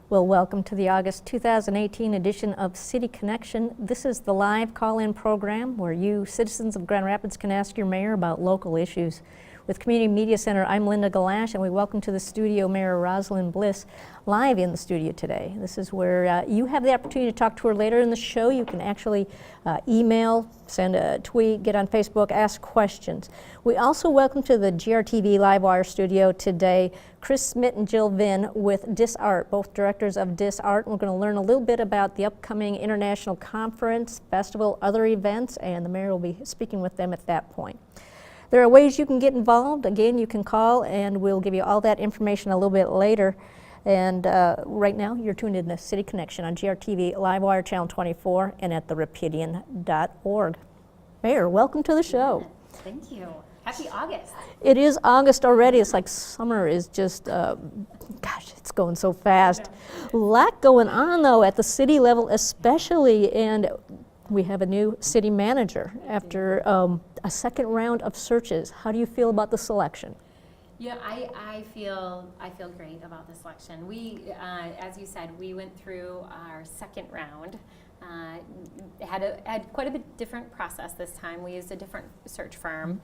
Well, welcome to the August 2018 edition of City Connection. This is the live call-in program where you, citizens of Grand Rapids, can ask your mayor about local issues. With Community Media Center, I'm Linda Galash, and we welcome to the studio Mayor Rosalynn Bliss, live in the studio today. This is where you have the opportunity to talk to her later in the show. You can actually email, send a tweet, get on Facebook, ask questions. We also welcome to the GRTV Livewire studio today Smit and Jill Vyn with DisArt, both directors of DisArt. We're going to learn a little bit about the upcoming international conference, festival, other events, and the mayor will be speaking with them at that point. There are ways you can get involved. Again, you can call and we'll give you all that information a little bit later. And right now, you're tuned in to City Connection on GRTV, Livewire Channel 24, and at therapidian.org. Mayor, welcome to the show. Thank you. Happy August. It is August already. It's like summer is just, gosh, it's going so fast. A lot going on, though, at the city level especially, and we have a new city manager after a second round of searches. How do you feel about the selection? Yeah, I feel great about the selection. We, as you said, we went through our second round. Had quite a bit different process this time. We used a different search firm,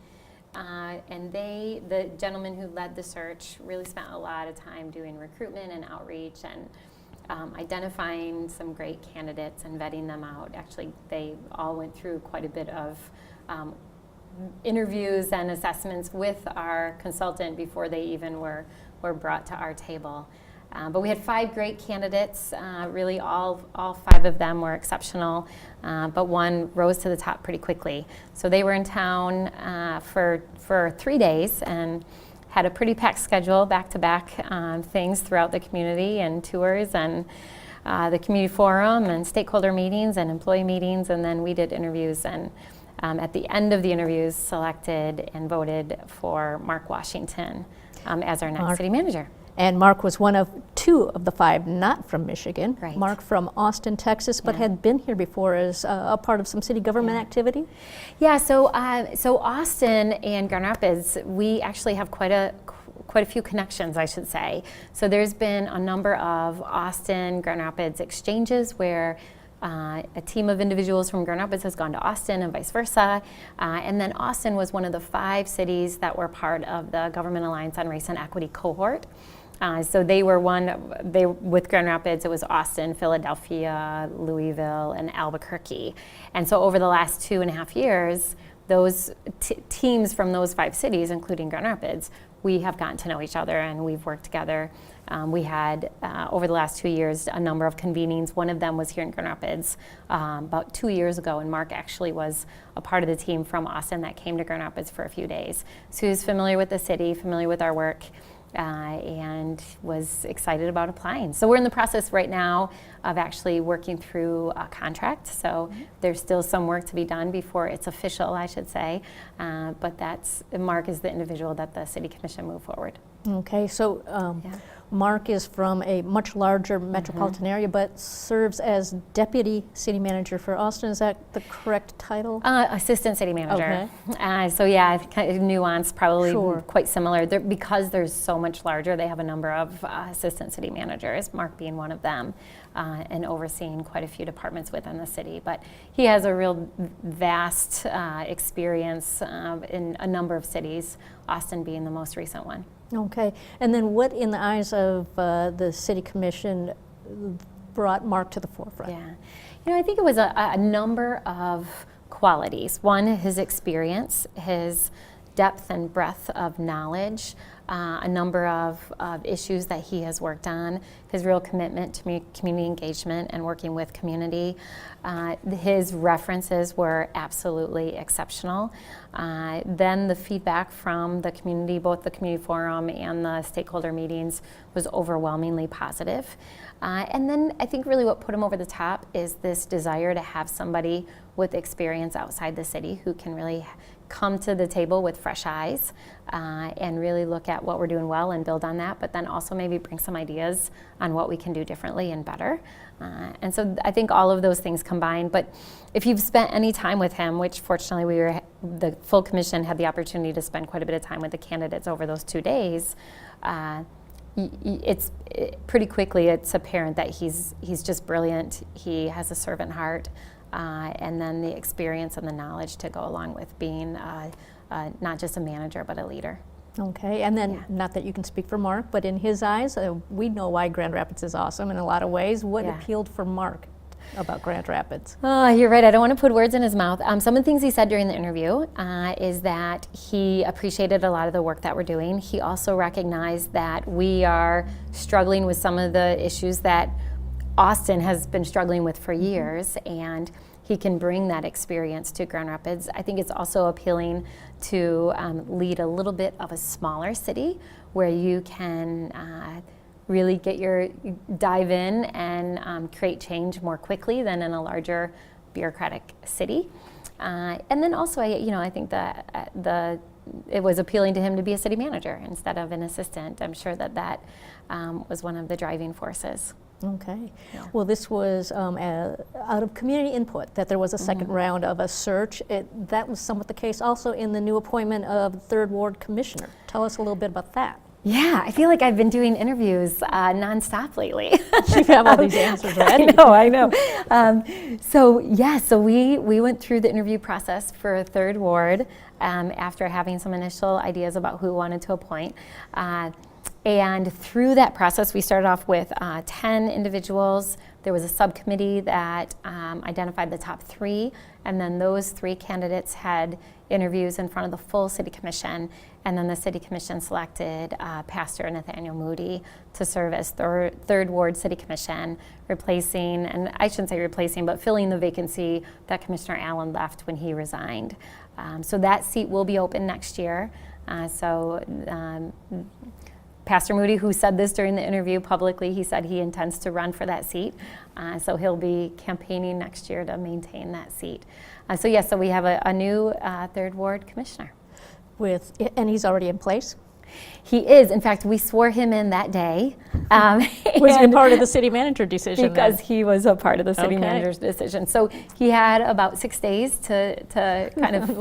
and the gentleman who led the search really spent a lot of time doing recruitment and outreach and identifying some great candidates and vetting them out. Actually, they all went through quite a bit of interviews and assessments with our consultant before they even were brought to our table. But we had 5 great candidates. Really, all 5 of them were exceptional, but one rose to the top pretty quickly. So they were in town for 3 days and had a pretty packed schedule, back-to-back things throughout the community and tours and the community forum and stakeholder meetings and employee meetings, and then we did interviews and at the end of the interviews selected and voted for Mark Washington as our next city manager. And Mark was one of 2 of the 5 not from Michigan. Right. Mark from Austin, Texas, but had been here before as a part of some city government activity. Yeah, so Austin and Grand Rapids, we actually have quite a few connections, I should say. So there's been a number of Austin, Grand Rapids exchanges where a team of individuals from Grand Rapids has gone to Austin and vice versa. And then Austin was one of the 5 cities that were part of the Government Alliance on Race and Equity cohort. So they were with Grand Rapids, it was Austin, Philadelphia, Louisville, and Albuquerque. And so over the last 2.5 years, those teams from those 5 cities, including Grand Rapids, we have gotten to know each other and we've worked together. We had, over the last 2 years, a number of convenings. One of them was here in Grand Rapids about 2 years ago, and Mark actually was a part of the team from Austin that came to Grand Rapids for a few days. So he was familiar with the city, familiar with our work, and was excited about applying. So we're in the process right now of actually working through a contract. So there's still some work to be done before it's official, I should say. But Mark is the individual that the City Commission moved forward. Okay, so Mark is from a much larger metropolitan area, but serves as Deputy City Manager for Austin. Is that the correct title? Assistant City Manager. Okay. So yeah, kind of nuance, probably quite similar. Because there's so much larger, they have a number of Assistant City Managers, Mark being one of them, and overseeing quite a few departments within the city. But he has a real vast experience in a number of cities, Austin being the most recent one. Okay, and then what in the eyes of the City Commission brought Mark to the forefront? Yeah, I think it was a number of qualities. One, his experience, his depth and breadth of knowledge, a number of issues that he has worked on, his real commitment to community engagement and working with community. His references were absolutely exceptional. Then the feedback from the community, both the community forum and the stakeholder meetings, was overwhelmingly positive. And then I think really what put him over the top is this desire to have somebody with experience outside the city who can really come to the table with fresh eyes and really look at what we're doing well and build on that, but then also maybe bring some ideas on what we can do differently and better. And so I think all of those things combined, but if you've spent any time with him, which fortunately the full commission had the opportunity to spend quite a bit of time with the candidates over those 2 days, pretty quickly it's apparent that he's just brilliant. He has a servant heart, and then the experience and the knowledge to go along with being not just a manager but a leader. Okay, and then, not that you can speak for Mark, but in his eyes, we know why Grand Rapids is awesome in a lot of ways. What appealed for Mark about Grand Rapids? Oh, you're right. I don't want to put words in his mouth. Some of the things he said during the interview is that he appreciated a lot of the work that we're doing. He also recognized that we are struggling with some of the issues that Austin has been struggling with for years, and he can bring that experience to Grand Rapids. I think it's also appealing to lead a little bit of a smaller city where you can really dive in and create change more quickly than in a larger bureaucratic city. And then also, I think that it was appealing to him to be a city manager instead of an assistant. I'm sure that was one of the driving forces. Okay. Yeah. Well, this was out of community input that there was a second round of a search. That was somewhat the case also in the new appointment of Third Ward Commissioner. Tell us a little bit about that. Yeah, I feel like I've been doing interviews nonstop lately. You have all these answers ready. I know. So we went through the interview process for Third Ward after having some initial ideas about who we wanted to appoint. And through that process, we started off with 10 individuals. There was a subcommittee that identified the top 3, and then those 3 candidates had interviews in front of the full City Commission, and then the City Commission selected Pastor Nathaniel Moody to serve as Third Ward City Commission, replacing, and I shouldn't say replacing, but filling the vacancy that Commissioner Allen left when he resigned. So that seat will be open next year. Pastor Moody, who said this during the interview publicly, he said he intends to run for that seat. So he'll be campaigning next year to maintain that seat. So we have a new Third Ward Commissioner. And he's already in place? He is. In fact, we swore him in that day. Was he a part of the city manager decision? Because he was a part of the city manager's decision. So he had about 6 days to kind of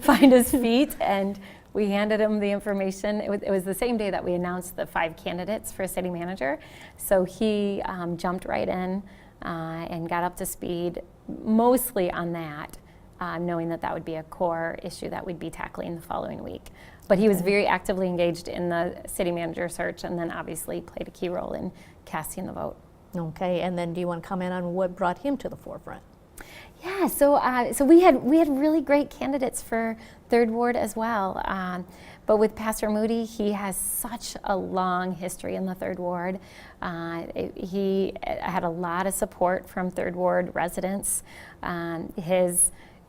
find his feet, and we handed him the information. It was the same day that we announced the 5 candidates for city manager. So he jumped right in and got up to speed mostly on that, knowing that would be a core issue that we'd be tackling the following week. But he was very actively engaged in the city manager search, and then obviously played a key role in casting the vote. Okay, and then do you want to comment on what brought him to the forefront? Yeah, so we had really great candidates for Third Ward as well. But with Pastor Moody, he has such a long history in the Third Ward. He had a lot of support from Third Ward residents.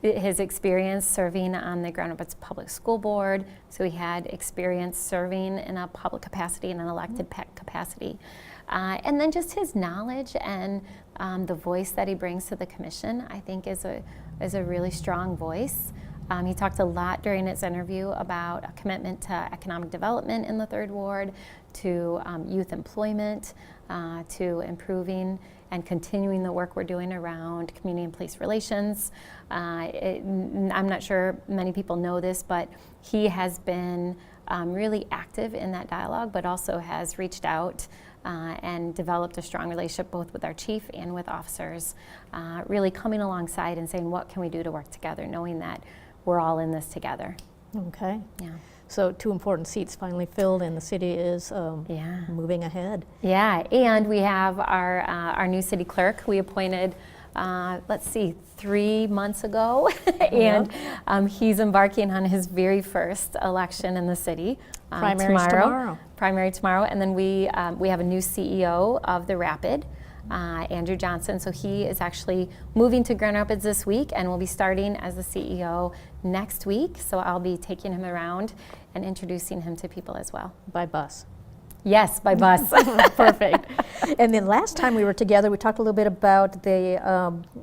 His experience serving on the Grand Rapids Public School Board, so he had experience serving in a public capacity and an elected capacity. And then just his knowledge and the voice that he brings to the commission, I think is a really strong voice. He talked a lot during his interview about a commitment to economic development in the Third Ward, to youth employment, to improving and continuing the work we're doing around community and police relations. I'm not sure many people know this, but he has been really active in that dialogue, but also has reached out and developed a strong relationship both with our chief and with officers, really coming alongside and saying, what can we do to work together, knowing that we're all in this together. Okay. Yeah. So 2 important seats finally filled, and the city is moving ahead. Yeah, and we have our new city clerk we appointed, 3 months ago, and he's embarking on his very first election in the city. Primary tomorrow, and then we have a new CEO of the Rapid, Andrew Johnson. So he is actually moving to Grand Rapids this week and will be starting as the CEO next week. So I'll be taking him around and introducing him to people as well. By bus? Yes, by bus. Perfect. And then last time we were together, we talked a little bit about the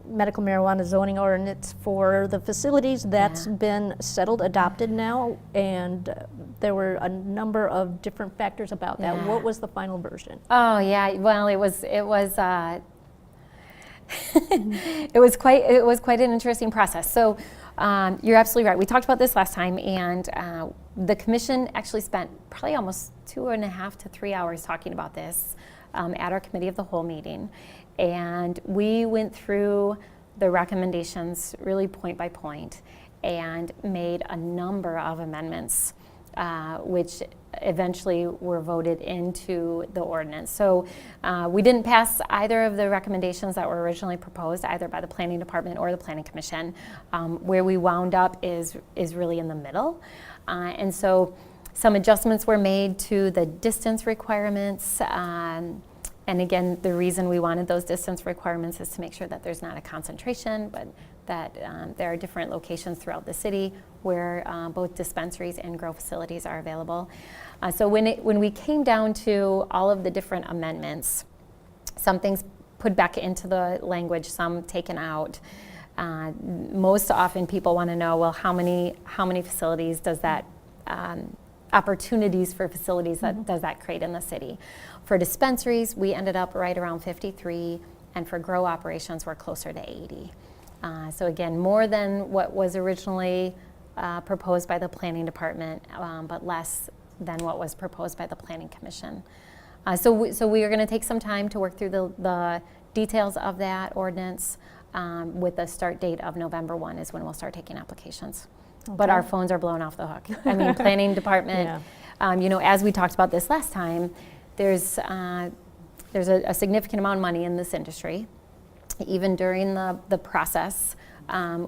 medical marijuana zoning ordinance for the facilities. That's been settled, adopted now, and there were a number of different factors about that. What was the final version? Oh yeah, well it was it was quite an interesting process. So You're absolutely right. We talked about this last time, and the commission actually spent probably almost 2.5 to 3 hours talking about this at our committee of the whole meeting. And we went through the recommendations really point by point and made a number of amendments, which eventually were voted into the ordinance. So we didn't pass either of the recommendations that were originally proposed, either by the Planning Department or the Planning Commission. Where we wound up is really in the middle. And so some adjustments were made to the distance requirements. And again, the reason we wanted those distance requirements is to make sure that there's not a concentration, but that there are different locations throughout the city where both dispensaries and grow facilities are available. So when we came down to all of the different amendments, some things put back into the language, some taken out. Most often people want to know, well, how many facilities does that, opportunities for facilities that does that create in the city? For dispensaries, we ended up right around 53, and for grow operations, we're closer to 80. So again, more than what was originally proposed by the Planning Department, but less than what was proposed by the Planning Commission. So we are going to take some time to work through the details of that ordinance with the start date of November 1 is when we'll start taking applications. Okay. But our phones are blown off the hook. I mean, Planning Department, as we talked about this last time, there's a significant amount of money in this industry. Even during the process,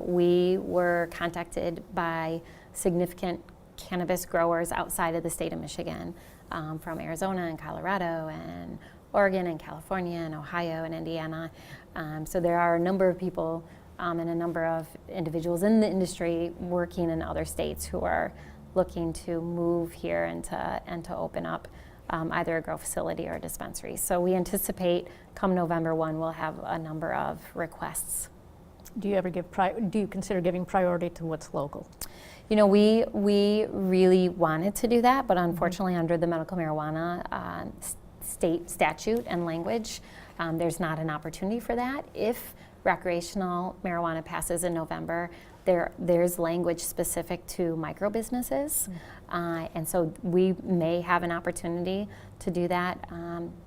we were contacted by significant cannabis growers outside of the state of Michigan, from Arizona and Colorado and Oregon and California and Ohio and Indiana. So there are a number of people and a number of individuals in the industry working in other states who are looking to move here and to open up either a grow facility or a dispensary. So we anticipate come November 1 we'll have a number of requests. Do you ever do you consider giving priority to what's local? You know, we really wanted to do that, but unfortunately under the medical marijuana state statute and language, there's not an opportunity for that. If recreational marijuana passes in November, there's language specific to micro businesses, and so we may have an opportunity to do that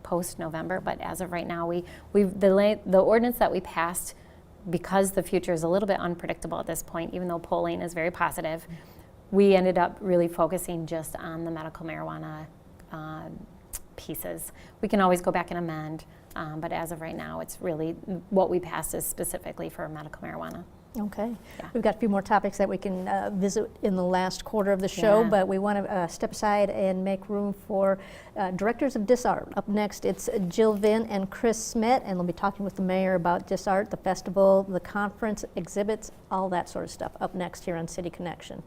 post-November. But as of right now, the ordinance that we passed, because the future is a little bit unpredictable at this point, even though polling is very positive, we ended up really focusing just on the medical marijuana pieces. We can always go back and amend, but as of right now, it's really what we passed is specifically for medical marijuana. Okay. Yeah. We've got a few more topics that we can visit in the last quarter of the show, but we want to step aside and make room for directors of DisArt. Up next, it's Jill Vyn and Chris Smit, and they'll be talking with the mayor about DisArt, the festival, the conference, exhibits, all that sort of stuff. Up next here on City Connection.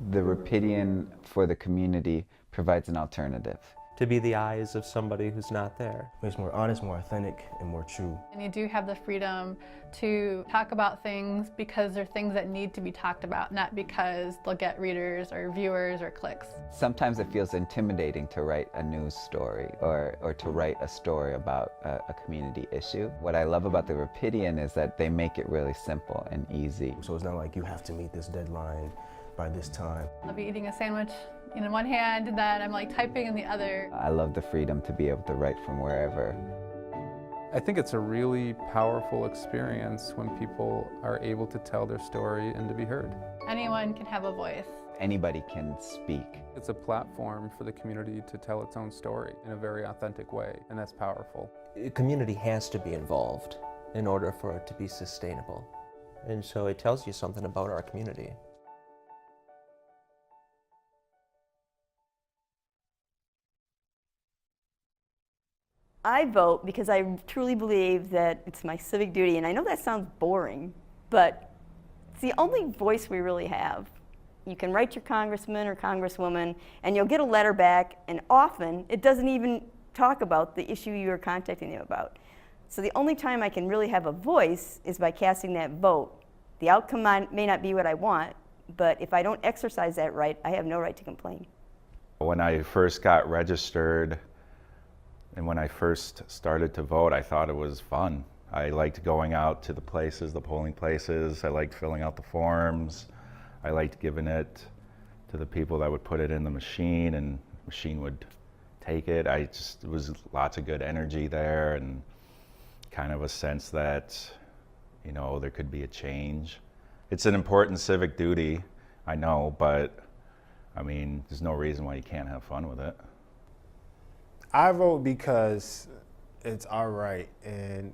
The Rapidian for the community provides an alternative. To be the eyes of somebody who's not there. It's more honest, more authentic, and more true. And you do have the freedom to talk about things because they're things that need to be talked about, not because they'll get readers or viewers or clicks. Sometimes it feels intimidating to write a news story or to write a story about a community issue. What I love about the Rapidian is that they make it really simple and easy. So it's not like you have to meet this deadline by this time. I'll be eating a sandwich in one hand and then I'm like typing in the other. I love the freedom to be able to write from wherever. I think it's a really powerful experience when people are able to tell their story and to be heard. Anyone can have a voice. Anybody can speak. It's a platform for the community to tell its own story in a very authentic way, and that's powerful. The community has to be involved in order for it to be sustainable. And so it tells you something about our community. I vote because I truly believe that it's my civic duty, and I know that sounds boring, but it's the only voice we really have. You can write your congressman or congresswoman, and you'll get a letter back, and often it doesn't even talk about the issue you are contacting them about. So the only time I can really have a voice is by casting that vote. The outcome may not be what I want, but if I don't exercise that right, I have no right to complain. When I first got registered, and when I first started to vote, I thought it was fun. I liked going out to the places, the polling places. I liked filling out the forms. I liked giving it to the people that would put it in the machine, and the machine would take it. It was lots of good energy there, and kind of a sense that, you know, there could be a change. It's an important civic duty, I know, but I mean, there's no reason why you can't have fun with it. I vote because it's our right, and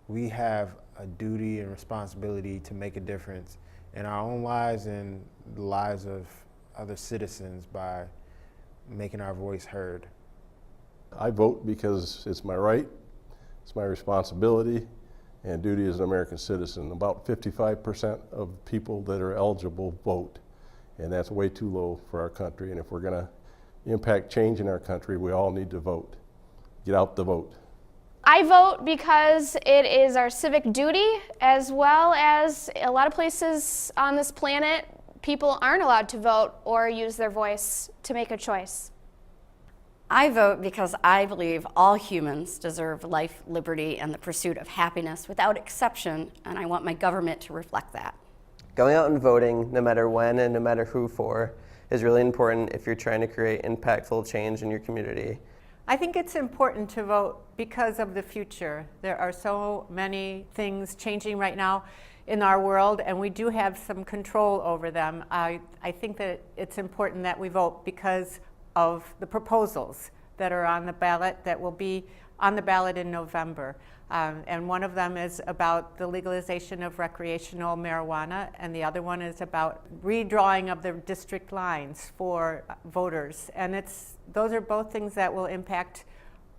we have a duty and responsibility to make a difference in our own lives and the lives of other citizens by making our voice heard. I vote because it's my right, it's my responsibility, and duty as an American citizen. About 55% of people that are eligible vote, and that's way too low for our country. And if we're going to impact change in our country, we all need to vote. Get out the vote. I vote because it is our civic duty, as well as a lot of places on this planet, people aren't allowed to vote or use their voice to make a choice. I vote because I believe all humans deserve life, liberty, and the pursuit of happiness without exception, and I want my government to reflect that. Going out and voting, no matter when and no matter who for, is really important if you're trying to create impactful change in your community. I think it's important to vote because of the future. There are so many things changing right now in our world, and we do have some control over them. I think that it's important that we vote because of the proposals that are on the ballot, that will be on the ballot in November. And one of them is about the legalization of recreational marijuana, and the other one is about redrawing of the district lines for voters. And those are both things that will impact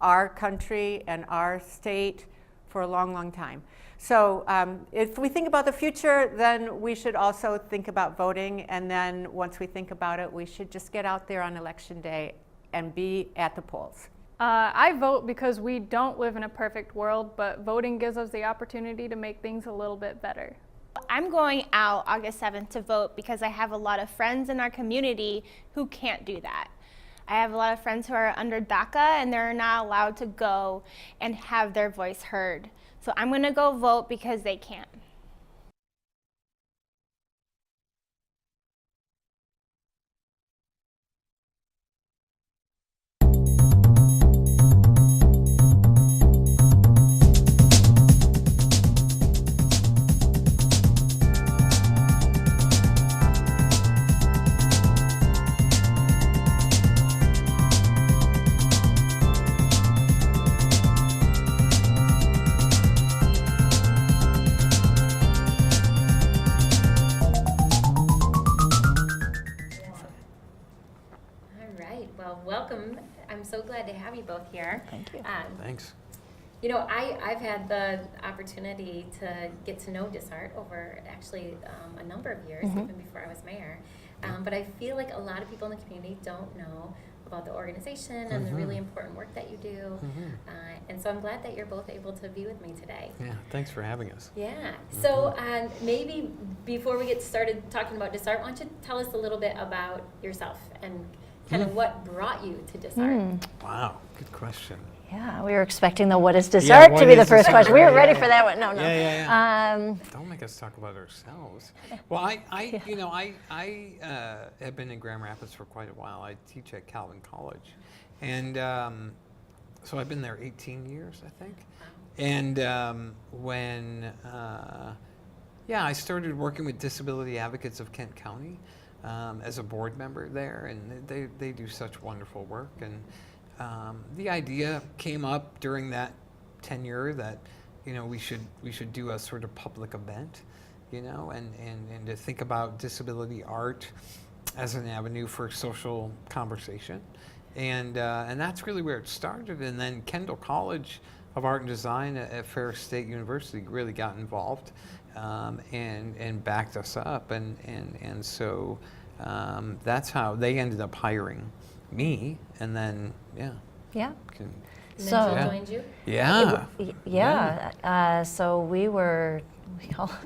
our country and our state for a long, long time. So if we think about the future, then we should also think about voting, and then once we think about it, we should just get out there on election day and be at the polls. I vote because we don't live in a perfect world, but voting gives us the opportunity to make things a little bit better. I'm going out August 7th to vote because I have a lot of friends in our community who can't do that. I have a lot of friends who are under DACA and they're not allowed to go and have their voice heard. So I'm going to go vote because they can't. Welcome. I'm so glad to have you both here. Thank you. Thanks. You know, I've had the opportunity to get to know DisArt over actually a number of years, even before I was mayor. But I feel like a lot of people in the community don't know about the organization and the really important work that you do. And so I'm glad that you're both able to be with me today. Yeah, thanks for having us. Yeah. So maybe before we get started talking about DisArt, why don't you tell us a little bit about yourself and kind of what brought you to DisArt? Wow, good question. Yeah, we were expecting the what is DisArt to be the first question. We were ready for that one. No. Don't make us talk about ourselves. Well, I have been in Grand Rapids for quite a while. I teach at Calvin College, and so I've been there 18 years, I think. And when I started working with Disability Advocates of Kent County as a board member there, and they do such wonderful work. And the idea came up during that tenure that we should do a sort of public event, and to think about disability art as an avenue for social conversation, and that's really where it started. And then Kendall College of Art and Design at Ferris State University really got involved and backed us up, and so that's how they ended up hiring me, and then So joined you? So we were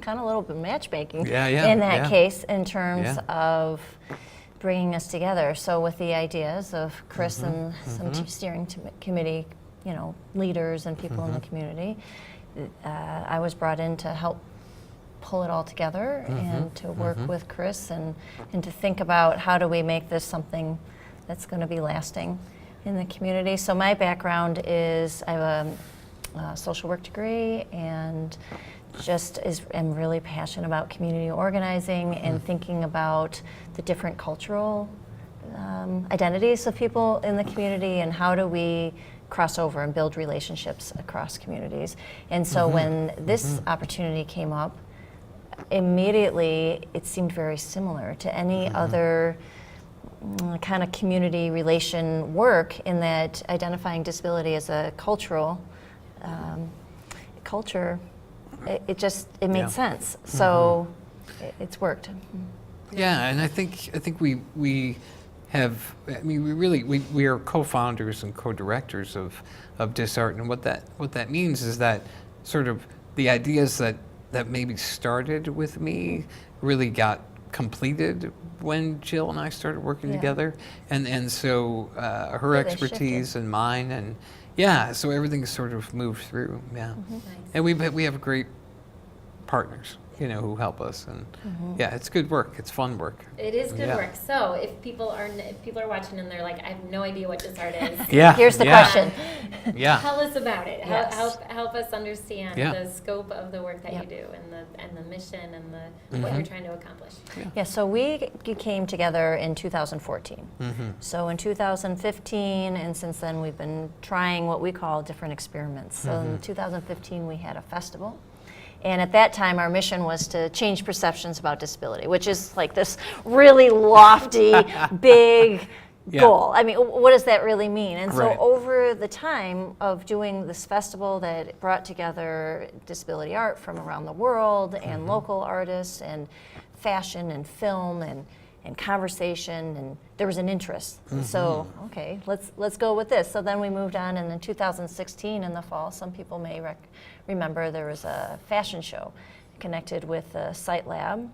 kind of a little bit matchmaking in that case in terms of bringing us together. So with the ideas of Chris and some steering committee, leaders and people in the community, I was brought in to help pull it all together and to work with Chris and to think about how do we make this something that's going to be lasting in the community. So my background is I have a social work degree and am really passionate about community organizing and thinking about the different cultural identities of people in the community and how do we cross over and build relationships across communities. And so when this opportunity came up, immediately it seemed very similar to any other kind of community relation work, in that identifying disability as a cultural culture, it made sense. So it's worked. Yeah, and I think we have, I mean, we are co-founders and co-directors of DisArt, and what that means is that sort of the ideas that maybe started with me really got completed when Jill and I started working together, and so her expertise and mine, and so everything sort of moved through. And we have great partners, who help us, and it's good work. It's fun work. It is good work. So if people are watching and they're like, I have no idea what DisArt is. Here's the question. Tell us about it. Yes. Help us understand the scope of the work that you do and the mission and what you're trying to accomplish. So we came together in 2014. So in 2015, and since then we've been trying what we call different experiments. So in 2015 we had a festival. And at that time, our mission was to change perceptions about disability, which is like this really lofty, big goal. I mean, what does that really mean? And so over the time of doing this festival that brought together disability art from around the world and local artists and fashion and film and conversation, and there was an interest. So, okay, let's go with this. So then we moved on, and in 2016 in the fall, some people may remember there was a fashion show connected with the Site Lab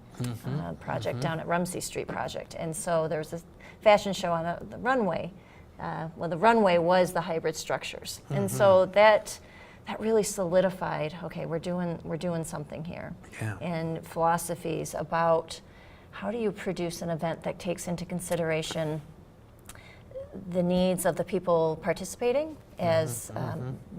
project down at Rumsey Street project. And so there was a fashion show on the runway. The runway was the hybrid structures. And so that really solidified, okay, we're doing something here. And philosophies about how do you produce an event that takes into consideration the needs of the people participating as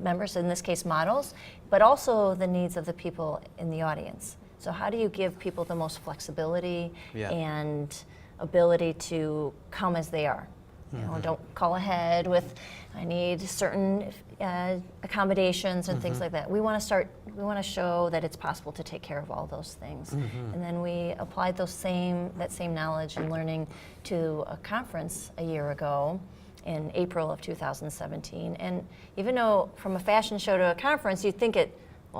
members, in this case models, but also the needs of the people in the audience. So how do you give people the most flexibility and ability to come as they are? Don't call ahead with, I need certain accommodations and things like that. We want to show that it's possible to take care of all those things. And then we applied that same knowledge and learning to a conference a year ago in April of 2017. And even though from a fashion show to a conference, you'd think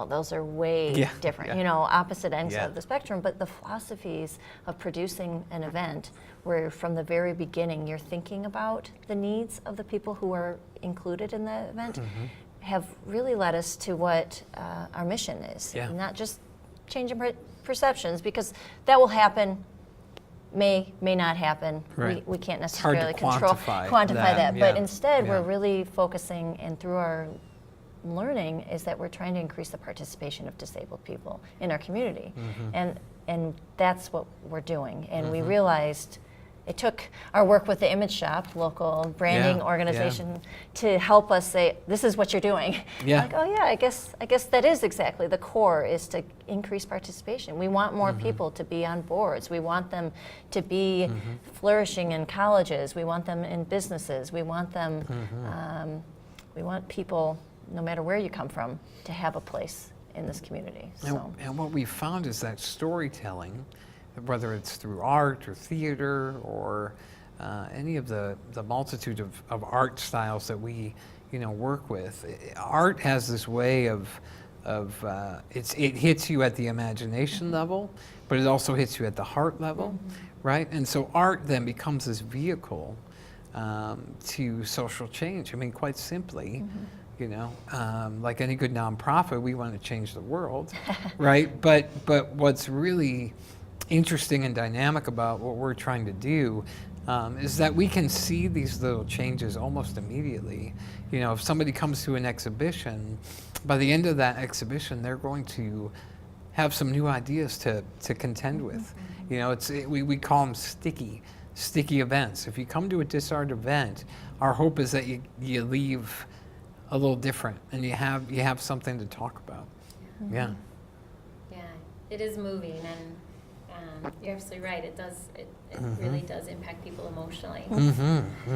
those are way different, opposite ends of the spectrum, but the philosophies of producing an event where from the very beginning you're thinking about the needs of the people who are included in the event have really led us to what our mission is. Not just changing perceptions, because that will happen, may not happen. We can't necessarily quantify that. But instead we're really focusing, and through our learning is that we're trying to increase the participation of disabled people in our community. And that's what we're doing. And we realized it took our work with the Image Shop, local branding organization, to help us say, this is what you're doing. Like, oh yeah, I guess that is exactly the core, is to increase participation. We want more people to be on boards. We want them to be flourishing in colleges. We want them in businesses. We want them, we want people, no matter where you come from, to have a place in this community. And what we found is that storytelling, whether it's through art or theater or any of the multitude of art styles that we work with, art has this way of it hits you at the imagination level, but it also hits you at the heart level, right? And so art then becomes this vehicle to social change. I mean, quite simply, like any good nonprofit, we want to change the world, right? But what's really interesting and dynamic about what we're trying to do is that we can see these little changes almost immediately. You know, if somebody comes to an exhibition, by the end of that exhibition, they're going to have some new ideas to contend with. You know, we call them sticky events. If you come to a DisArt event, our hope is that you leave a little different and you have something to talk about. Yeah. Yeah, it is moving, and you're absolutely right. It does. It really does impact people emotionally.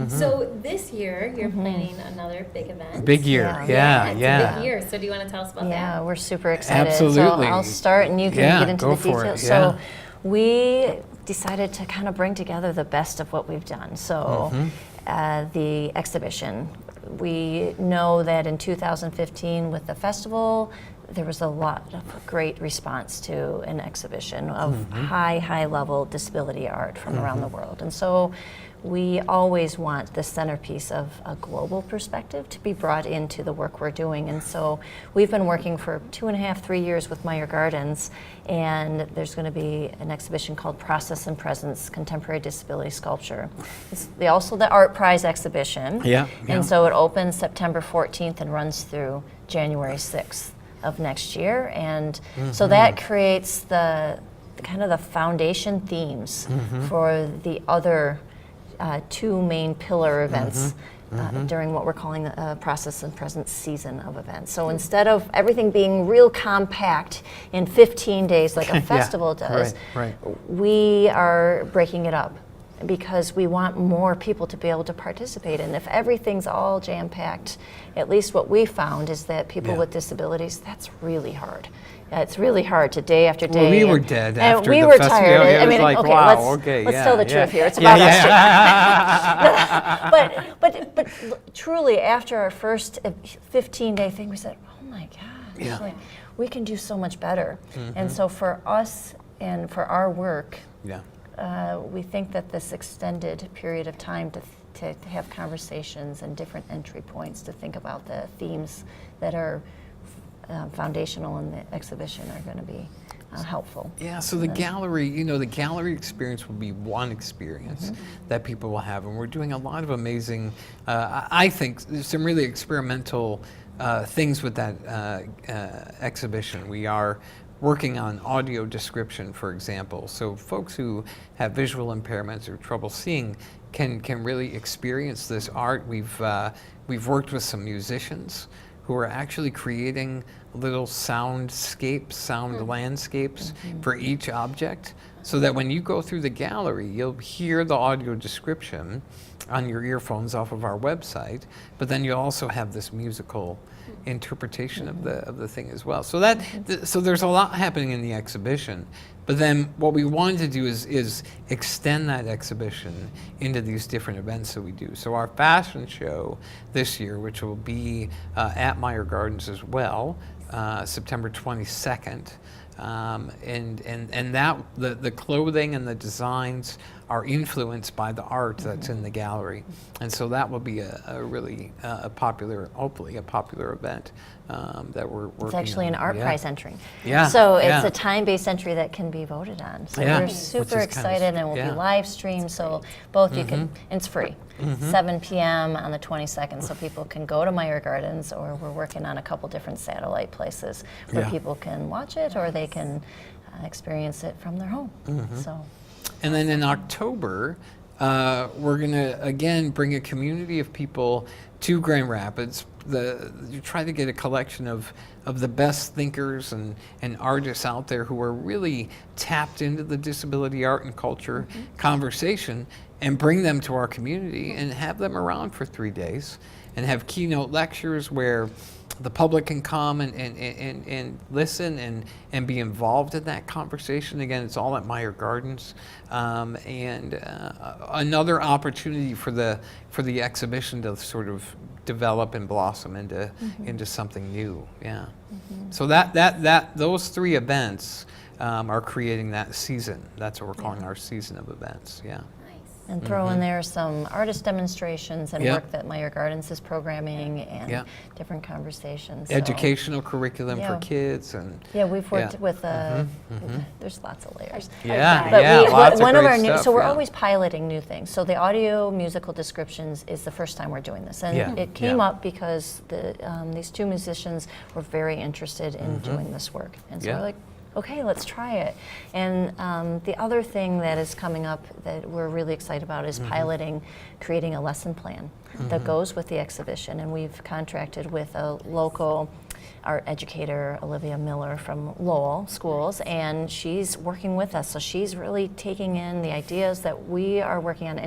So this year you're planning another big event. Big year, yeah. It's a big year. So do you want to tell us about that? Yeah, we're super excited. Absolutely. So I'll start and you can get into the details. So Yeah. we decided to kind of bring together the best of what we've done. So the exhibition, we know that in 2015 with the festival, there was a lot of great response to an exhibition of high level disability art from around the world. And so we always want the centerpiece of a global perspective to be brought into the work we're doing. And so we've been working for 2.5, 3 years with Meyer Gardens, and there's going to be an exhibition called Process and Presence, Contemporary Disability Sculpture. It's also the Art Prize exhibition. And so it opens September 14th and runs through January 6th of next year. And so that creates the kind of the foundation themes for the other two main pillar events during what we're calling the Process and Presence season of events. So instead of everything being real compact in 15 days like a festival does, we are breaking it up because we want more people to be able to participate. And if everything's all jam-packed, at least what we found is that people with disabilities, that's really hard. It's really hard to day after day. Well, we were dead after we the were festival. tired. Yeah, I mean, like, okay, wow, let's tell the truth here. It's about us. But truly, after our first 15-day thing, we said, "Oh my God, like, we can do so much better." And so for us and for our work, we think that this extended period of time to have conversations and different entry points to think about the themes that are foundational in the exhibition are going to be helpful. Yeah, so the gallery, you know, the gallery experience will be one experience that people will have, and we're doing a lot of amazing, I think, some really experimental things with that exhibition. We are working on audio description, for example, so folks who have visual impairments or trouble seeing can really experience this art. We've worked with some musicians who are actually creating little soundscapes, sound landscapes for each object, so that when you go through the gallery, you'll hear the audio description on your earphones off of our website, but then you'll also have this musical interpretation of the thing as well. So so there's a lot happening in the exhibition. But then what we wanted to do is extend that exhibition into these different events that we do. So our fashion show this year, which will be at Meyer Gardens as well, September 22nd, and that the clothing and the designs are influenced by the art that's in the gallery, and so that will be a really popular, hopefully a popular event that we're working on. It's actually an art prize entry. Yeah. So it's a time-based entry that can be voted on. So we're super excited, and it will be live streamed. So both you can, and it's free. 7 p.m. on the 22nd, so people can go to Meyer Gardens, or we're working on a couple different satellite places where people can watch it, or they can experience it from their home. So. And then in October, we're going to, again, bring a community of people to Grand Rapids. You try to get a collection of the best thinkers and artists out there who are really tapped into the disability art and culture conversation, and bring them to our community and have them around for 3 days, and have keynote lectures where the public can come and listen and be involved in that conversation. Again, it's all at Meyer Gardens, and another opportunity for the exhibition to sort of develop and blossom into something new. Yeah. So those 3 events are creating that season. That's what we're calling our season of events. Yeah. And throw in there some artist demonstrations and Yep. work that Meyer Gardens is programming and Yep. different conversations. So- Educational curriculum Yeah. for kids and Yeah, we've worked with, Mm-hmm. there's lots of layers. Yeah, But yeah, lots of one of great our new, stuff, so we're yeah. always piloting new things. So the audio musical descriptions is the first time we're doing this. And Yeah. it came Yeah. up because these two musicians were very interested in doing this work. And so Yeah. we're like, okay, let's try it. And the other thing that is coming up that we're really excited about is piloting, creating a lesson plan that goes with the exhibition. And we've contracted with a local art educator, Olivia Miller from Lowell Schools, and she's working with us. So she's really taking in the ideas that we are working on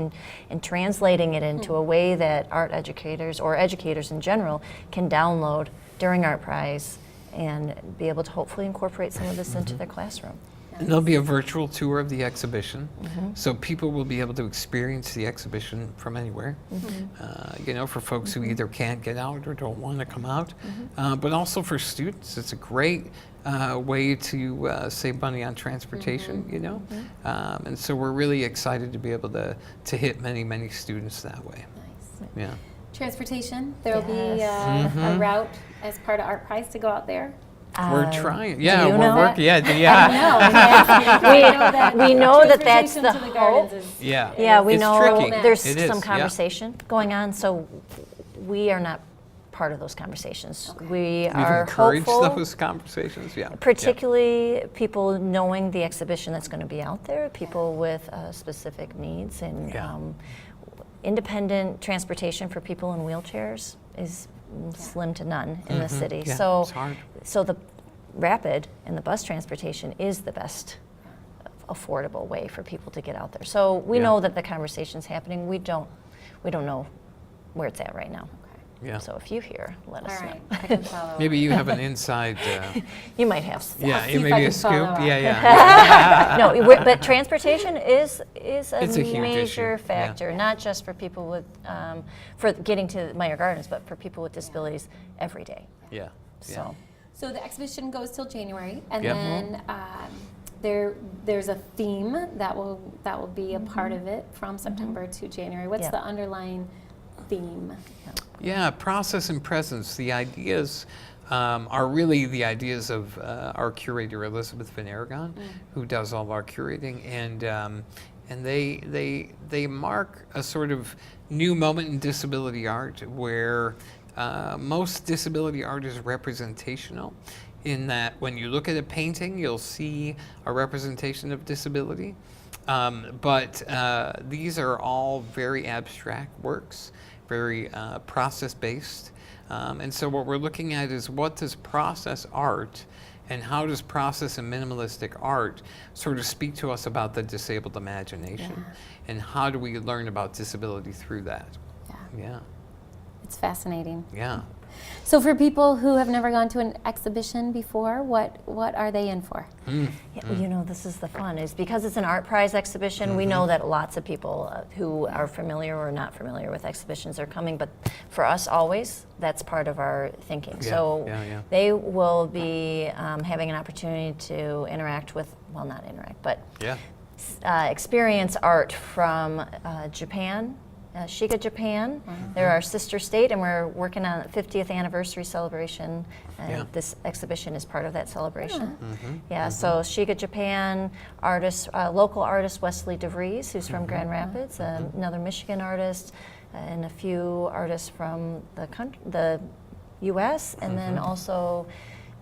and translating it into a way that art educators or educators in general can download during Art Prize and be able to hopefully incorporate some of this into their classroom. And there'll be a virtual tour of the exhibition, so people will be able to experience the exhibition from anywhere. You know, for folks who either can't get out or don't want to come out, but also for students, it's a great way to save money on transportation. You know, and so we're really excited to be able to hit many students that way. Nice. Yeah. Transportation. There'll be a route as part of Art Prize to go out there. We're trying. do Yeah, you we're know working. that? Yeah. We know that that's the Transportation to the gardens hope. is- Yeah. Yeah, we It's know tricky. there's It is, some yeah. conversation going on, so we are not part of those conversations. We We've are encouraged hopeful, those conversations. Yeah. particularly people knowing the exhibition that's going to be out there, people with specific needs, and Yeah. independent transportation for people in wheelchairs is slim to none in the city. Yeah, So, it's hard. so the rapid and the bus transportation is the best affordable way for people to get out there. So we Yeah. know that the conversation's happening. We don't know where it's at right now. Yeah. So if you hear, let us All know. right, I can follow. Maybe you have an inside. You might have. Yeah, see if I maybe a can follow scoop. up. Yeah. No, but transportation is a It's a huge major issue, factor, not just for people with, for getting to Meyer Gardens, but for people with disabilities every day. Yeah. So. So the exhibition goes till January, and Yep. then there's a theme that will be a part of it from September to January. What's Yeah. the underlying theme? Yeah, process and presence. The ideas are really the ideas of our curator Elizabeth Van Aragon, who does all of our curating, and they mark a sort of new moment in disability art where most disability art is representational. In that, when you look at a painting, you'll see a representation of disability, but these are all very abstract works, very process-based. And so what we're looking at is what does process art and how does process and minimalistic art sort of speak to us about the disabled imagination? And how do we learn about disability through that? Yeah. It's fascinating. Yeah. So for people who have never gone to an exhibition before, what are they in for? Yeah, well, you know, this is the fun, is because it's an Art Prize exhibition, we know that lots of people who are familiar or not familiar with exhibitions are coming, but for us always, that's part of our thinking. Yeah, So yeah. they will be having an opportunity to interact with, well, not interact, but experience art from Japan, Shiga, Japan. They're our sister state, and we're working on a 50th anniversary celebration, and this exhibition is part of that celebration. So Shiga, Japan, artist, local artist Wesley DeVries, who's from Grand Rapids, another Michigan artist, and a few artists from the U.S., and then also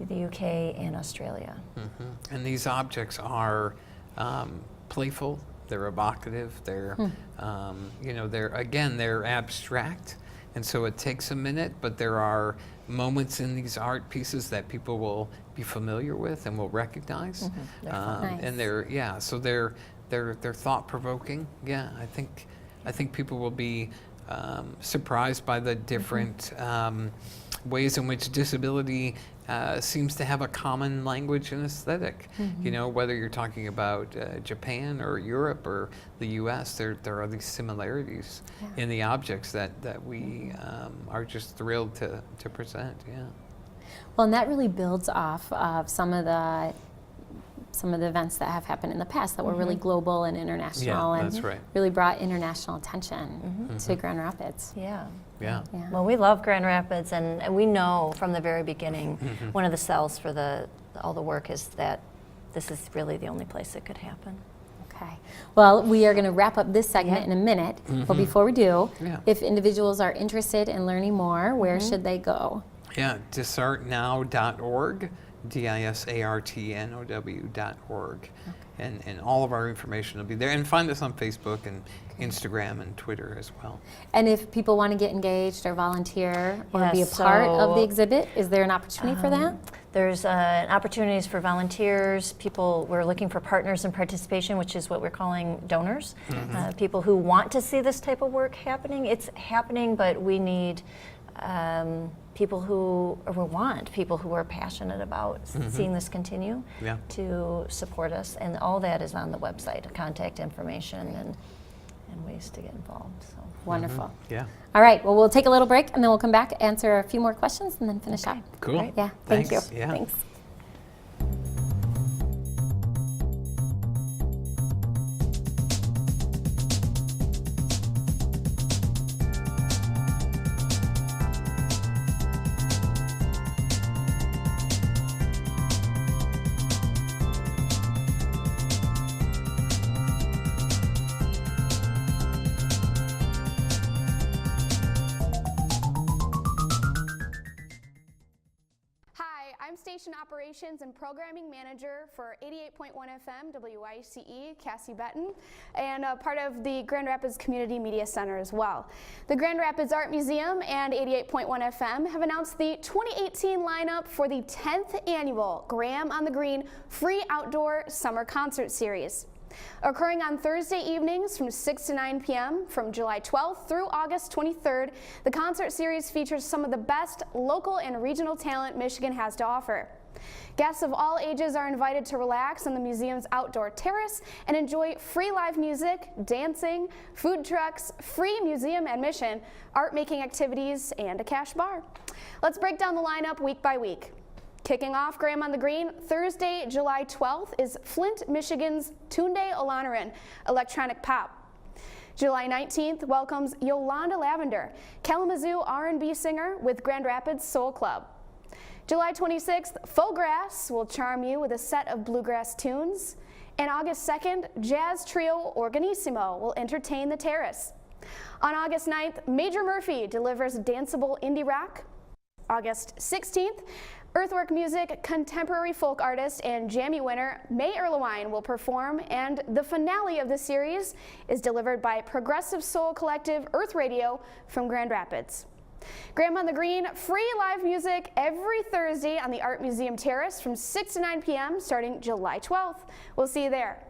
the UK and Australia. And these objects are playful. They're evocative. They're, you know, they're abstract, and so it takes a minute. But there are moments in these art pieces that people will be familiar with and will recognize, and they're thought provoking. Yeah, I think people will be surprised by the different ways in which disability seems to have a common language and aesthetic. You know, whether you're talking about Japan or Europe or the U.S., there are these similarities in the objects that we are just thrilled to present. Yeah. Well, and that really builds off of some of the some of the events that have happened in the past that were really global and international, and that's right. really brought international attention to Grand Rapids. Yeah. Yeah. Well, we love Grand Rapids, and we know from the very beginning one of the sells for all the work is that this is really the only place it could happen. Okay. Well, we are going to wrap up this segment in a minute, but before we do, if individuals are interested in learning more, where should they go? Yeah, disartnow.org, disartnow.org. And all of our information will be there. And find us on Facebook and Instagram and Twitter as well. And if people want to get engaged or volunteer or be a part of the exhibit, is there an opportunity for that? There's opportunities for volunteers. We're looking for partners in participation, which is what we're calling donors. People who want to see this type of work happening. It's happening, but we need people who are passionate about seeing this continue to support us, and all that is on the website, contact information and ways to get involved. So wonderful. Yeah. All right, well, we'll take a little break and then we'll come back, answer a few more questions, and then finish up. Cool. Right? Yeah, thank you. Yeah. Thanks. Station Operations and Programming Manager for 88.1 FM WYCE, Cassie Benton, and part of the Grand Rapids Community Media Center as well. The Grand Rapids Art Museum and 88.1 FM have announced the 2018 lineup for the 10th annual Graham on the Green Free Outdoor Summer Concert Series. Occurring on Thursday evenings from 6 to 9 p.m. from July 12th through August 23rd, the concert series features some of the best local and regional talent Michigan has to offer. Guests of all ages are invited to relax on the museum's outdoor terrace and enjoy free live music, dancing, food trucks, free museum admission, art-making activities, and a cash bar. Let's break down the lineup week by week. Kicking off Graham on the Green, Thursday, July 12th, is Flint, Michigan's Tunde Olaniran, electronic pop. July 19th welcomes Yolanda Lavender, Kalamazoo R&B singer with Grand Rapids Soul Club. July 26th, Faux Grass will charm you with a set of bluegrass tunes. And August 2nd, jazz trio Organissimo will entertain the terrace. On August 9th, Major Murphy delivers danceable indie rock. August 16th, Earthwork Music contemporary folk artist and Jammy winner May Erlewine will perform, and the finale of the series is delivered by progressive soul collective Earth Radio from Grand Rapids. Graham on the Green, free live music every Thursday on the Art Museum Terrace from 6 to 9 p.m. starting July 12th. We'll see you there.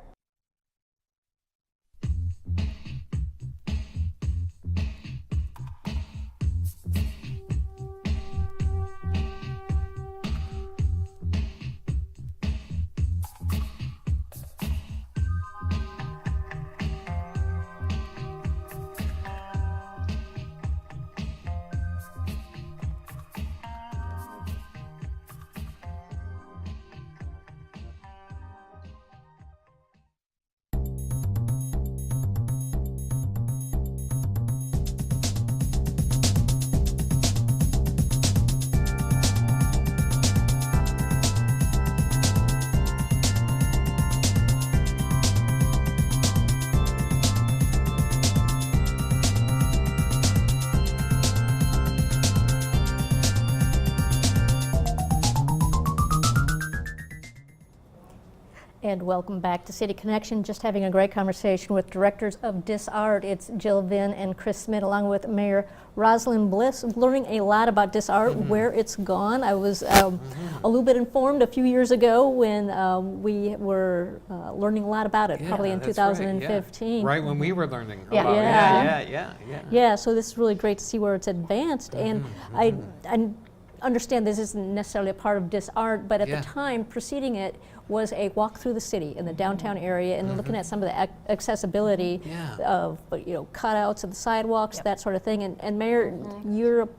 And welcome back to City Connection. Just having a great conversation with directors of DisArt. It's Jill Vyn and Chris Smit, along with Mayor Rosalynn Bliss, learning a lot about DisArt, where it's gone. I was a little bit informed a few years ago when we were learning a lot about it, probably in 2015. Right when we were learning Yeah. about Yeah. it. Yeah, so this is really great to see where it's advanced. And I understand this isn't necessarily a part of DisArt, but at the time preceding it was a walk through the city in the downtown area and looking at some of the accessibility of cutouts of the sidewalks, that sort of thing. And Mayor, you're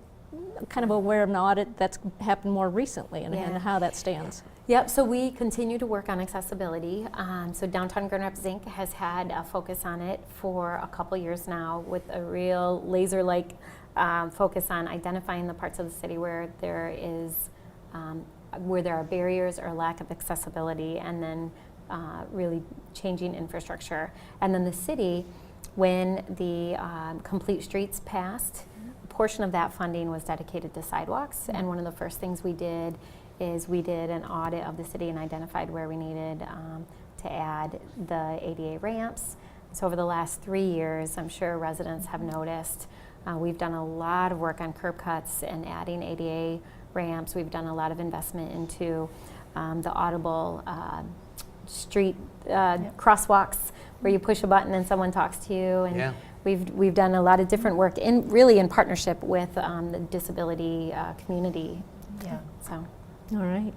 kind of aware of an audit that's happened more recently and Yeah. how that stands. Yep, so we continue to work on accessibility. So Downtown Grand Rapids Inc. has had a focus on it for a couple years now with a real laser-like focus on identifying the parts of the city where there is, where there are barriers or lack of accessibility, and then really changing infrastructure. And then the city, when the Complete Streets passed, a portion of that funding was dedicated to sidewalks, and one of the first things we did is we did an audit of the city and identified where we needed to add the ADA ramps. So over the last 3 years, I'm sure residents have noticed, we've done a lot of work on curb cuts and adding ADA ramps. We've done a lot of investment into the audible street crosswalks where you push a button and someone talks to you. And we've done a lot of different work really in partnership with the disability community. Yeah. So. All right.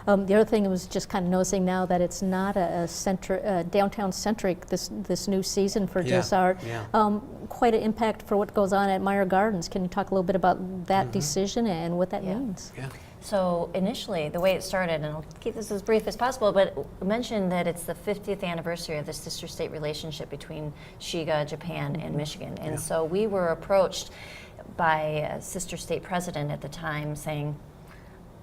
The other thing I was just kind of noticing now that it's not a downtown-centric this new season for DisArt. Yeah. Quite an impact for what goes on at Meyer Gardens. Can you talk a little bit about that decision and what that means? Yeah. So initially, the way it started, and I'll keep this as brief as possible, but mention that it's the 50th anniversary of the sister-state relationship between Shiga, Japan, and Michigan. And so we were approached by a sister-state president at the time saying,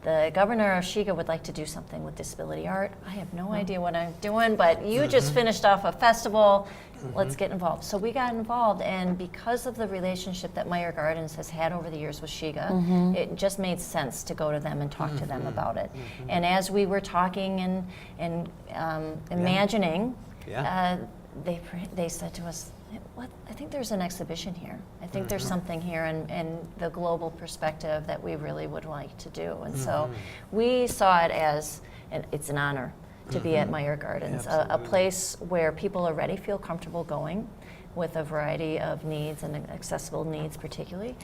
the governor of Shiga would like to do something with disability art. I have no idea what I'm doing, but you just finished off a festival. Let's get involved. So we got involved, and because of the relationship that Meyer Gardens has had over the years with Shiga, it just made sense to go to them and talk to them about it. And as we were talking and imagining, they said to us, I think there's an exhibition here. I think there's something here in the global perspective that we really would like to do. And so we saw it as, and it's an honor to be at Meyer Gardens, a place where people already feel comfortable going with a variety of needs and accessible needs particularly,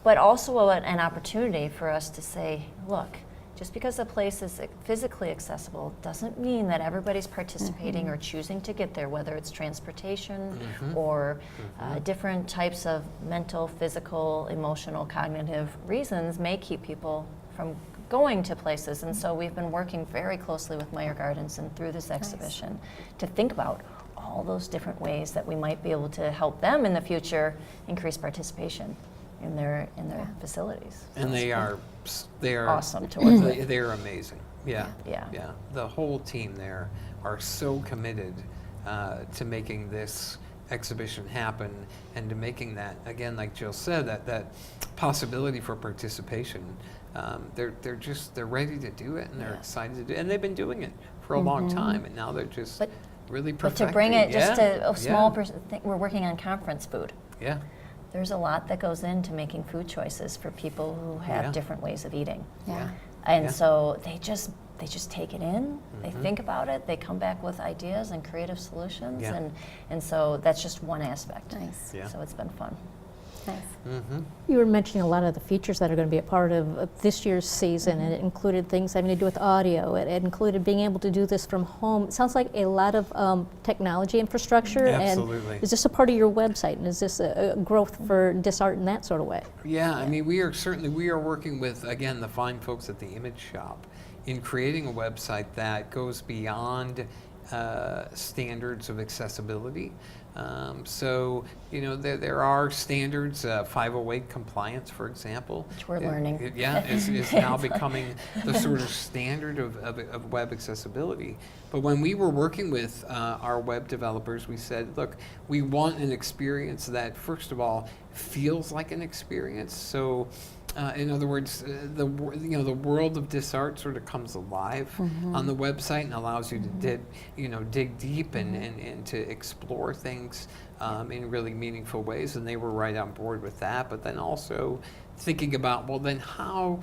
but also an opportunity for us to say, look, just because a place is physically accessible doesn't mean that everybody's participating or choosing to get there, whether it's transportation or different types of mental, physical, emotional, cognitive reasons may keep people from going to places. And so we've been working very closely with Meyer Gardens and through this exhibition to think about all those different ways that we might be able to help them in the future increase participation in their facilities. And so they are awesome to work with. They're amazing. Yeah. The whole team there are so committed to making this exhibition happen and to making that, again, like Jill said, that possibility for participation. They're ready to do it, and they're excited to do it, and they've been doing it for a long time, and now they're just really perfecting. But to bring it just to a small thing, we're working on conference food. Yeah. There's a lot that goes into making food choices for people who have different ways of eating. Yeah. And so they just take it in, they think about it, they come back with ideas and creative solutions, and so that's just one aspect. Nice. So it's been fun. Nice. You were mentioning a lot of the features that are going to be a part of this year's season, and it included things having to do with audio. It included being able to do this from home. It sounds like a lot of technology infrastructure. Absolutely. And is this a part of your website, and is this a growth for DisArt in that sort of way? Yeah, I mean, we are working with, again, the fine folks at the Image Shop in creating a website that goes beyond standards of accessibility. So, there are standards, 508 compliance, for example. Which we're learning. Is now becoming the sort of standard of web accessibility. But when we were working with our web developers, we said, look, we want an experience that, first of all, feels like an experience. So, in other words, the world of DisArt sort of comes alive on the website and allows you to dig deep and to explore things in really meaningful ways. And they were right on board with that. But then also thinking about, well, then how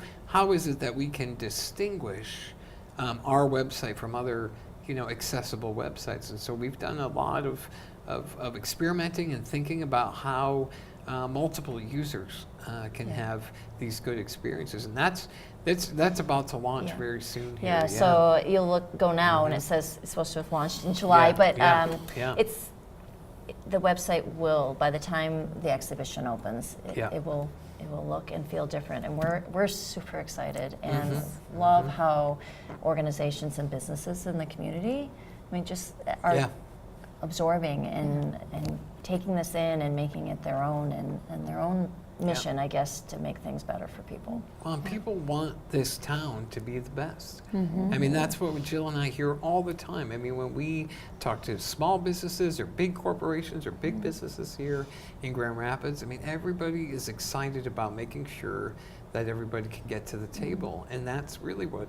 is it that we can distinguish our website from other accessible websites? And so we've done a lot of experimenting and thinking about how multiple users can have these good experiences, and that's about to launch very soon here. So you'll go now, and it says it's supposed to have launched in July, but it's the website will, by the time the exhibition opens, it will it will look and feel different. And we're super excited and love how organizations and businesses in the community, I mean, just are absorbing and taking this in and making it their own and their own mission, I guess, to make things better for people. Well, and people want this town to be the best. I mean, that's what Jill and I hear all the time. I mean, when we talk to small businesses or big corporations or big businesses here in Grand Rapids, I mean, everybody is excited about making sure that everybody can get to the table. And that's really what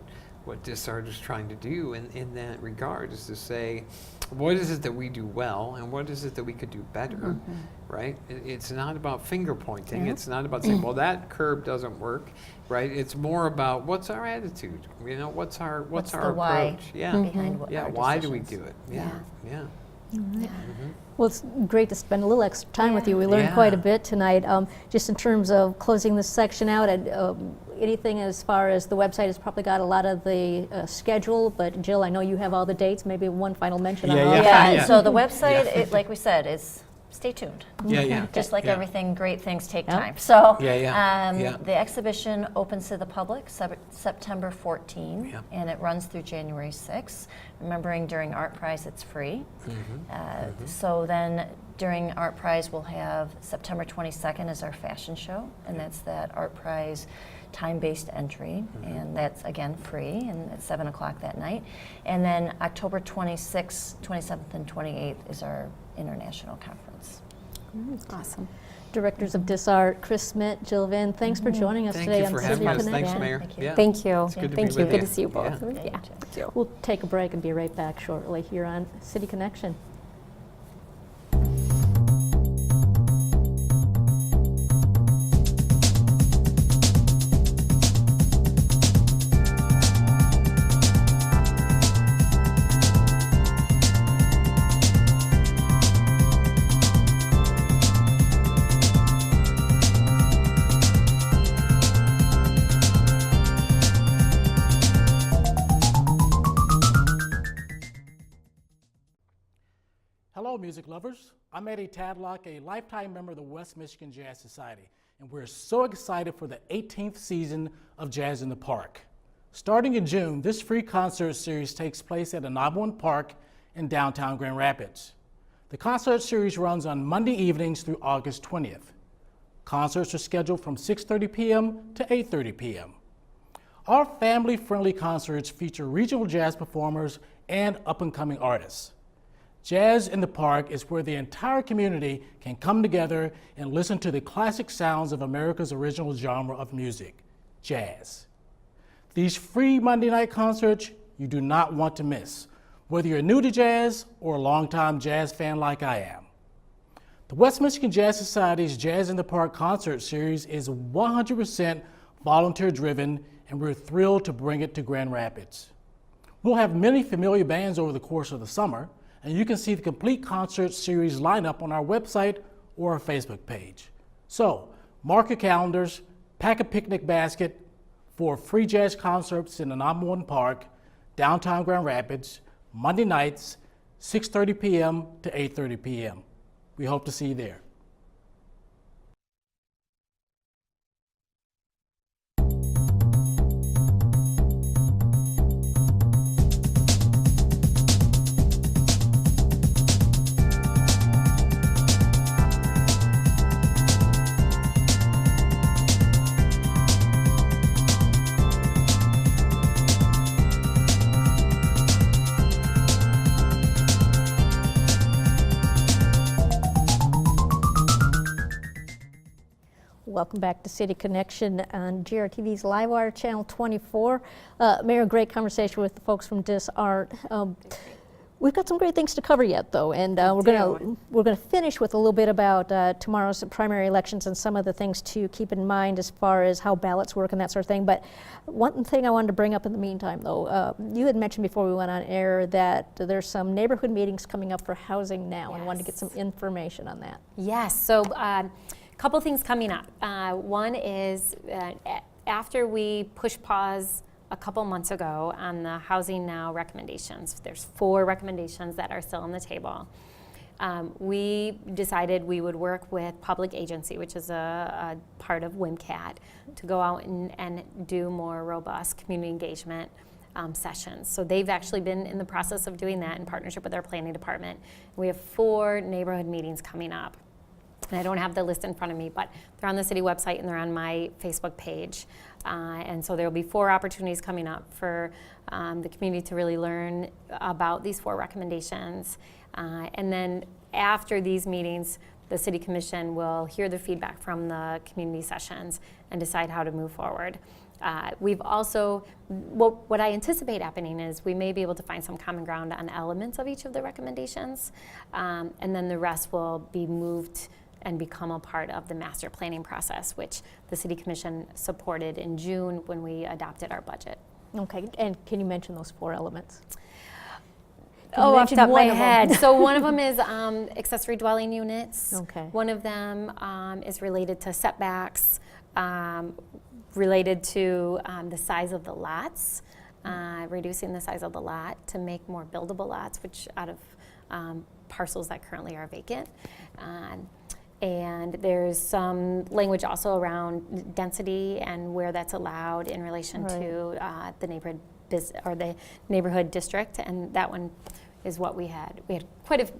DisArt is trying to do in that regard, is to say, what is it that we do well and what is it that we could do better, right? It's not about finger pointing. It's not about saying, well, that curb doesn't work, right? It's more about what's our attitude, you know, what's our the approach? why behind our why do we decisions. do it? Yeah. Well, it's great to spend a little extra time with you. We learned quite a bit tonight. Just in terms of closing this section out, anything as far as the website has probably got a lot of the schedule, but Jill, I know you have all the dates. Maybe one final mention on all that. So the website, like we said, is stay tuned. Just like Yeah. everything, great things take time. So Yeah. the exhibition opens to the public September 14, and it runs through January 6. Remembering during Art Prize, it's free. So then during Art Prize, we'll have September 22nd is our fashion show, and that's that Art Prize time-based entry, and that's again free, and at 7 o'clock that night. And then October 26th, 27th, and 28th is our international conference. Awesome. Directors of DisArt, Chris Smit, Jill Vyn, thanks for joining us today on City Connection. Thanks, Mayor. Thank you. It's good to Thank be you. with Good you. to see you both. Yeah. We'll take a break and be right back shortly here on City Connection. Hello, music lovers. I'm Eddie Tadlock, a lifetime member of the West Michigan Jazz Society, and we're so excited for the 18th season of Jazz in the Park. Starting in June, this free concert series takes place at Anamoan Park in downtown Grand Rapids. The concert series runs on Monday evenings through August 20th. Concerts are scheduled from 6:30 p.m. to 8:30 p.m. Our family-friendly concerts feature regional jazz performers and up-and-coming artists. Jazz in the Park is where the entire community can come together and listen to the classic sounds of America's original genre of music, jazz. These free Monday night concerts you do not want to miss, whether you're new to jazz or a longtime jazz fan like I am. The West Michigan Jazz Society's Jazz in the Park concert series is 100% volunteer driven, and we're thrilled to bring it to Grand Rapids. We'll have many familiar bands over the course of the summer, and you can see the complete concert series lineup on our website or our Facebook page. So, mark your calendars, pack a picnic basket for free jazz concerts in Anamoan Park, downtown Grand Rapids, Monday nights, 6:30 p.m. to 8:30 p.m. We hope to see you there. Welcome back to City Connection on GRTV's Livewire, Channel 24. Mayor, great conversation with the folks from DisArt. We've got some great things to cover yet, though, and we're gonna finish with a little bit about tomorrow's primary elections and some of the things to keep in mind as far as how ballots work and that sort of thing. But one thing I wanted to bring up in the meantime, though, you had mentioned before we went on air that there's some neighborhood meetings coming up for housing now, and wanted to get some information on that. Yes. So. Couple things coming up. One is after we push pause a couple months ago on the Housing Now recommendations, there's 4 recommendations that are still on the table. we decided we would work with Public Agency, which is a part of WMCAT, to go out and do more robust community engagement sessions. So they've actually been in the process of doing that in partnership with our planning department. We have 4 neighborhood meetings coming up. And I don't have the list in front of me, but they're on the city website and they're on my Facebook page. And so there will be 4 opportunities coming up for the community to really learn about these 4 recommendations. And then after these meetings, the City Commission will hear the feedback from the community sessions and decide how to move forward. We've also, what I anticipate happening is we may be able to find some common ground on elements of each of the recommendations, and then the rest will be moved and become a part of the master planning process, which the City Commission supported in June when we adopted our budget. Okay, and can you mention those 4 elements? Off the top of my head. So one of them is accessory dwelling units. Okay. One of them is related to setbacks, related to the size of the lots, reducing the size of the lot to make more buildable lots, which out of parcels that currently are vacant. And there's some language also around density and where that's allowed in relation to the neighborhood the neighborhood district, and that one is what we had. We had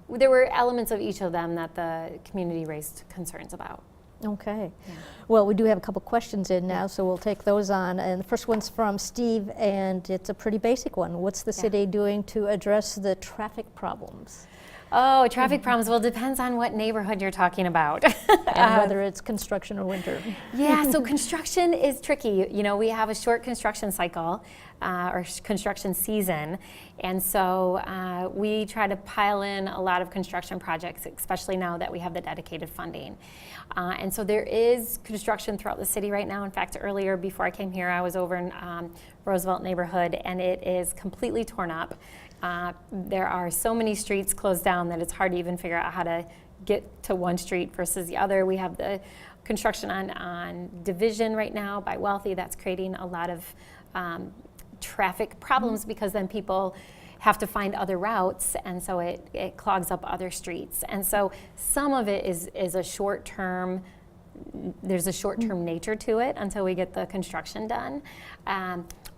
there were elements of each of them that the community raised concerns about. Okay. Yeah. Well, we do have a couple questions in now, so we'll take those on. And the first one's from Steve, and it's a pretty basic one. What's the city doing to address the traffic problems? Oh, traffic problems. Well, it depends on what neighborhood you're talking about. And whether it's construction or winter. Yeah, so construction is tricky. You know, we have a short construction cycle or construction season. And so we try to pile in a lot of construction projects, especially now that we have the dedicated funding. And so there is construction throughout the city right now. In fact, earlier before I came here, I was over in Roosevelt neighborhood, and it is completely torn up. There are so many streets closed down that it's hard to even figure out how to get to one street versus the other. We have the construction on Division right now by Wealthy that's creating a lot of traffic problems because then people have to find other routes, and so it clogs up other streets. And so some of it is a short-term, there's a short-term nature to it until we get the construction done.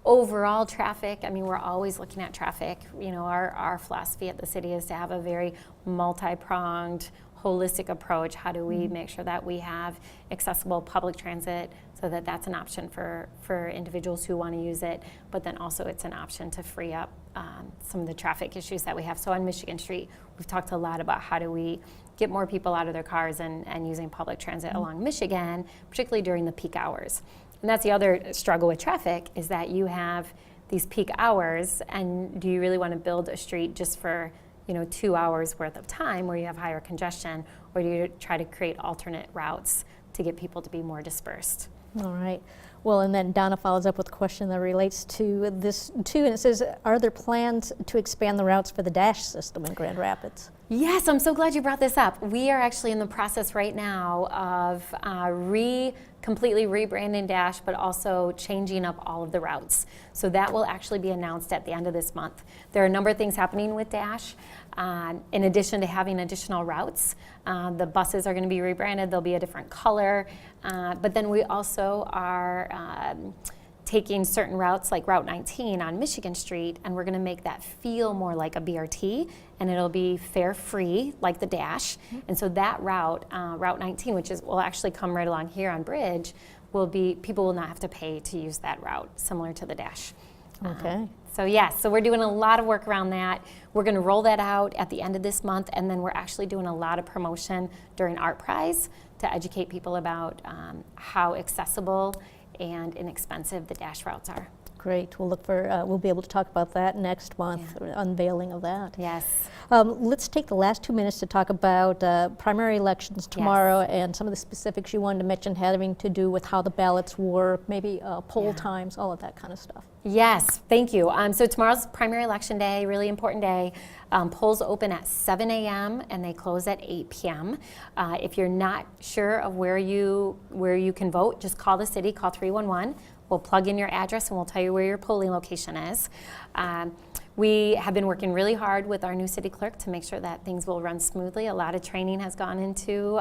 Overall traffic, I mean, we're always looking at traffic. You know, our philosophy at the city is to have a very multi-pronged, holistic approach. How do we make sure that we have accessible public transit so that that's an option for individuals who want to use it, but then also it's an option to free up some of the traffic issues that we have. So on Michigan Street, we've talked a lot about how do we get more people out of their cars and using public transit along Michigan, particularly during the peak hours. And that's the other struggle with traffic, is that you have these peak hours, and do you really want to build a street just for 2 hours worth of time where you have higher congestion, or do you try to create alternate routes to get people to be more dispersed? All right. Well, and then Donna follows up with a question that relates to this too, and it says, are there plans to expand the routes for the DASH system in Grand Rapids? Yes, I'm so glad you brought this up. We are actually in the process right now of completely rebranding DASH, but also changing up all of the routes. So that will actually be announced at the end of this month. There are a number of things happening with DASH. In addition to having additional routes, the buses are going to be rebranded. They'll be a different color. But then we also are taking certain routes like Route 19 on Michigan Street, and we're going to make that feel more like a BRT, and it'll be fare-free like the DASH. And so that route, Route 19, which will actually come right along here on Bridge, people will not have to pay to use that route, similar to the DASH. Okay. So yes, so we're doing a lot of work around that. We're going to roll that out at the end of this month, and then we're actually doing a lot of promotion during Art Prize to educate people about how accessible and inexpensive the DASH routes are. Great. We'll look for. We'll be able to talk about that next month. Unveiling of that. Yes. Let's take the last 2 minutes to talk about primary elections tomorrow and some of the specifics you wanted to mention having to do with how the ballots work, maybe poll times, all of that kind of stuff. Yes, thank you. So tomorrow's primary election day, really important day. Polls open at 7 a.m. and they close at 8 p.m. If you're not sure of where you can vote, just call the city, call 311. We'll plug in your address and we'll tell you where your polling location is. We have been working really hard with our new city clerk to make sure that things will run smoothly. A lot of training has gone into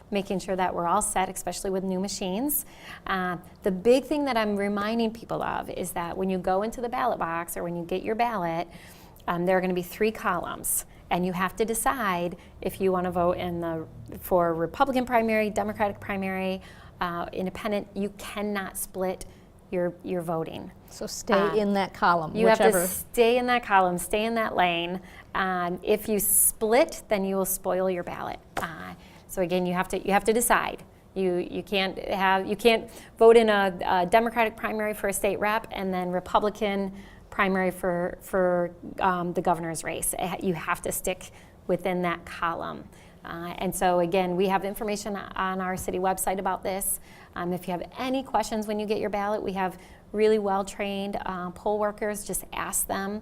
making sure that we're all set, especially with new machines. The big thing that I'm reminding people of is that when you go into the ballot box or when you get your ballot, there are going to be 3 columns. And you have to decide if you want to vote for Republican primary, Democratic primary, independent. You cannot split your voting. So stay in that column, You whichever. have to stay in that column, stay in that lane. If you split, then you will spoil your ballot. So again, you have to decide. You can't vote in a Democratic primary for a state rep and then Republican primary for the governor's race. You have to stick within that column. And so again, we have information on our city website about this. If you have any questions when you get your ballot, we have really well-trained poll workers. Just ask them.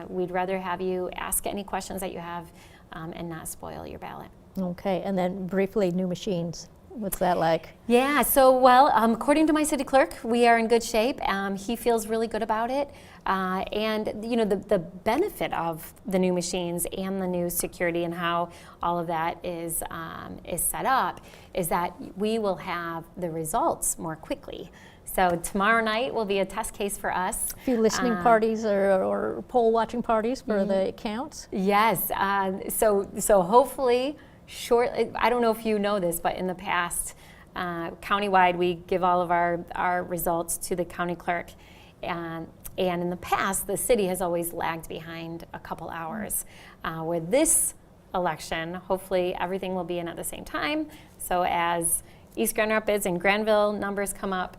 We'd rather have you ask any questions that you have and not spoil your ballot. Okay, and then briefly, new machines. What's that like? Yeah, so well, according to my city clerk, we are in good shape. He feels really good about it. And you know, the benefit of the new machines and the new security and how all of that is set up is that we will have the results more quickly. So tomorrow night will be a test case for us. A few listening parties or poll watching parties for the counts? Yes, so hopefully shortly, I don't know if you know this, but in the past, countywide, we give all of our results to the county clerk. And in the past, the city has always lagged behind a couple hours. With this election, hopefully everything will be in at the same time. So as East Grand Rapids and Granville numbers come up,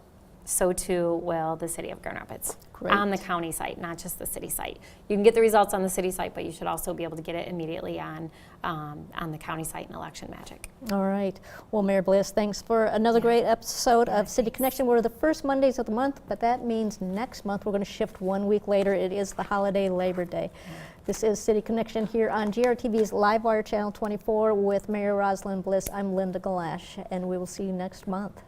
so too will the city of Grand Rapids. Great. On the county site, not just the city site. You can get the results on the city site, but you should also be able to get it immediately on the county site in Election Magic. All right. Well, Mayor Bliss, thanks for another great episode of City Connection. We're the first Mondays of the month, but that means next month we're going to shift 1 week later. It is the holiday Labor Day. This is City Connection here on GRTV's Livewire Channel 24 with Mayor Rosalynn Bliss. I'm Linda Galash, and we will see you next month.